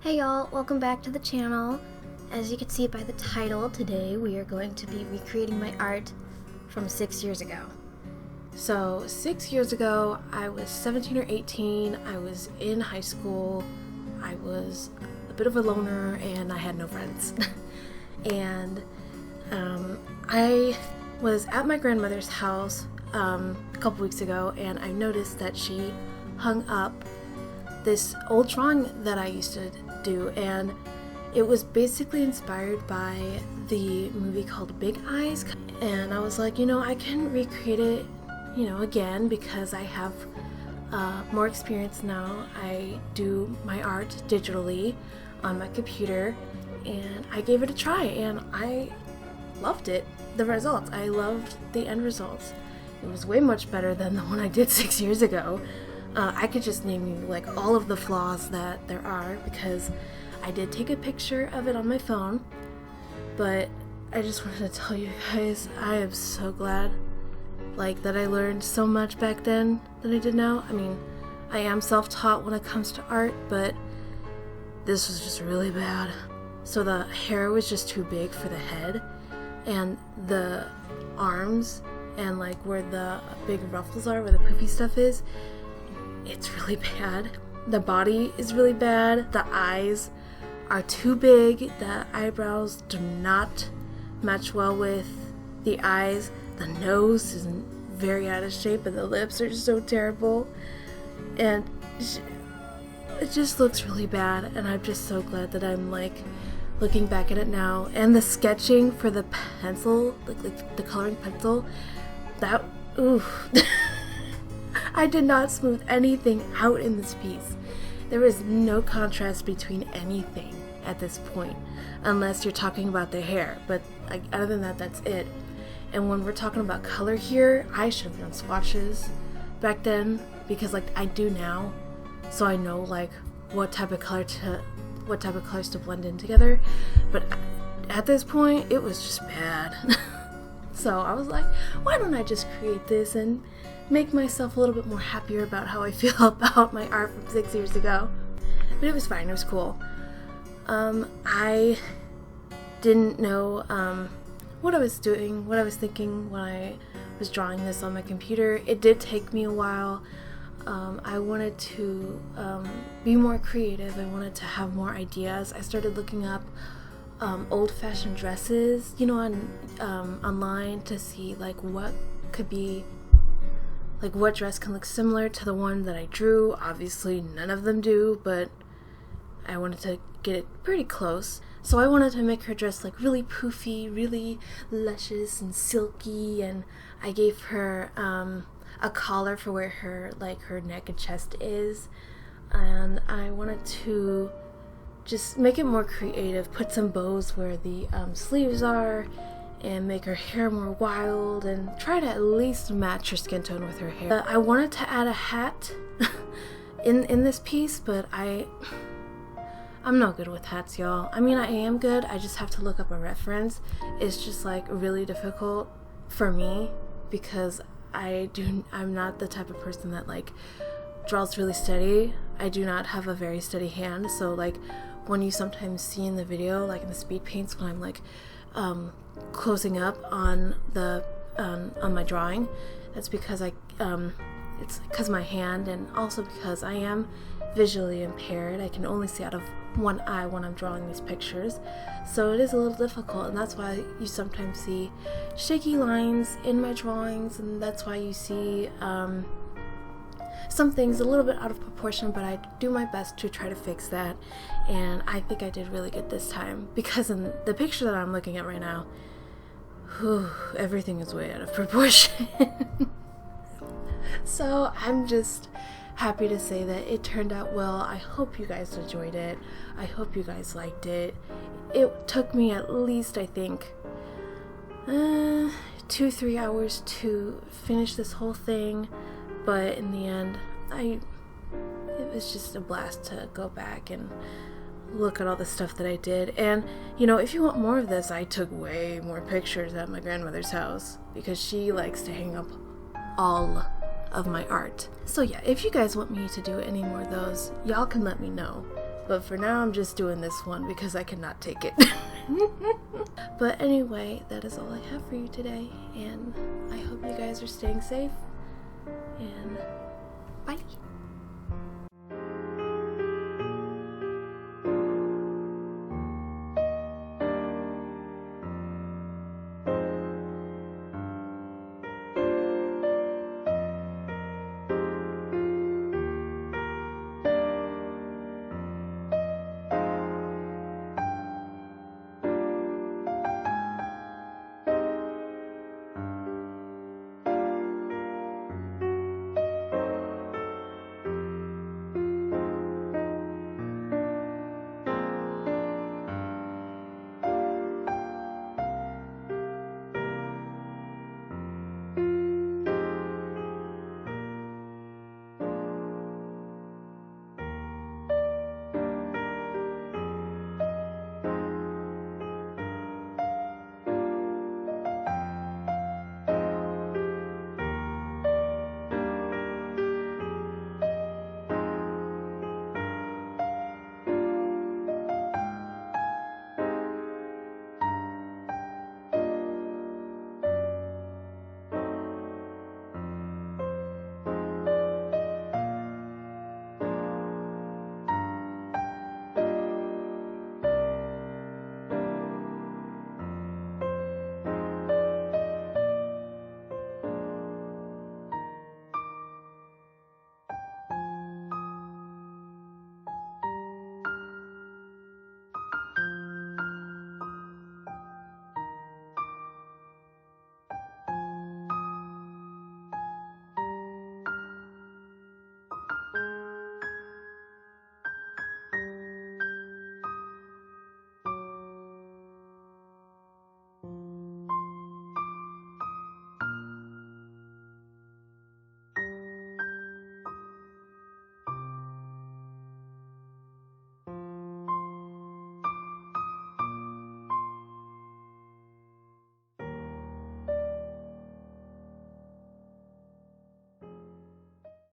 Hey y'all, welcome back to the channel. As you can see by the title, today we are going to be recreating my art from 6 years ago. So 6 years ago, I was 17 or 18, I was in high school, I was a bit of a loner, and I had no friends. And I was at my grandmother's house a couple weeks ago, and I noticed that she hung up this old drawing that I used to do, and it was basically inspired by the movie called Big Eyes. And I was like, I can recreate it, again, because I have more experience now. I do my art digitally on my computer, and I gave it a try, and I loved it. The results, I loved the end results. It was way much better than the one I did 6 years ago. I could just name you like all of the flaws that there are, because I did take a picture of it on my phone. But I just wanted to tell you guys, I am so glad that I learned so much back then than I did now. I mean, I am self-taught when it comes to art, but this was just really bad. So the hair was just too big for the head, and the arms and where the big ruffles are, where the poofy stuff is, it's really bad. The body is really bad. The eyes are too big. The eyebrows do not match well with the eyes. The nose is very out of shape, and the lips are just so terrible. And it just looks really bad, and I'm just so glad that I'm looking back at it now. And the sketching for the pencil, the coloring pencil, that, oof. I did not smooth anything out in this piece. There is no contrast between anything at this point, unless you're talking about the hair, but other than that, that's it. And when we're talking about color here, I should have done swatches back then, because I do now, so I know what type of colors to blend in together. But at this point, it was just bad. So I was like, why don't I just create this and make myself a little bit more happier about how I feel about my art from 6 years ago. But it was fine, it was cool. I didn't know what I was doing, what I was thinking when I was drawing this on my computer. It did take me a while. I wanted to be more creative. I wanted to have more ideas. I started looking up old-fashioned dresses, online, to see what could be, what dress can look similar to the one that I drew. Obviously none of them do, but I wanted to get it pretty close. So I wanted to make her dress really poofy, really luscious and silky, and I gave her a collar for where her her neck and chest is, and I wanted to just make it more creative, put some bows where the sleeves are, and make her hair more wild, and try to at least match her skin tone with her hair. I wanted to add a hat in this piece, but I'm not good with hats, y'all. I mean, I am good, I just have to look up a reference. It's just really difficult for me, because I'm not the type of person that draws really steady. I do not have a very steady hand, so when you sometimes see in the video, in the speed paints, when I'm closing up on the on my drawing, that's because it's because my hand, and also because I am visually impaired. I can only see out of one eye when I'm drawing these pictures, so it is a little difficult, and that's why you sometimes see shaky lines in my drawings, and that's why you see some things a little bit out of proportion, but I do my best to try to fix that, and I think I did really good this time, because in the picture that I'm looking at right now, everything is way out of proportion. So I'm just happy to say that it turned out well. I hope you guys enjoyed it. I hope you guys liked it. It took me at least, I think, 2-3 hours to finish this whole thing, but in the end, it was just a blast to go back and look at all the stuff that I did. And if you want more of this, I took way more pictures at my grandmother's house, because she likes to hang up all of my art. So yeah, if you guys want me to do any more of those, y'all can let me know. But for now, I'm just doing this one because I cannot take it. But anyway, that is all I have for you today, and I hope you guys are staying safe, and bye.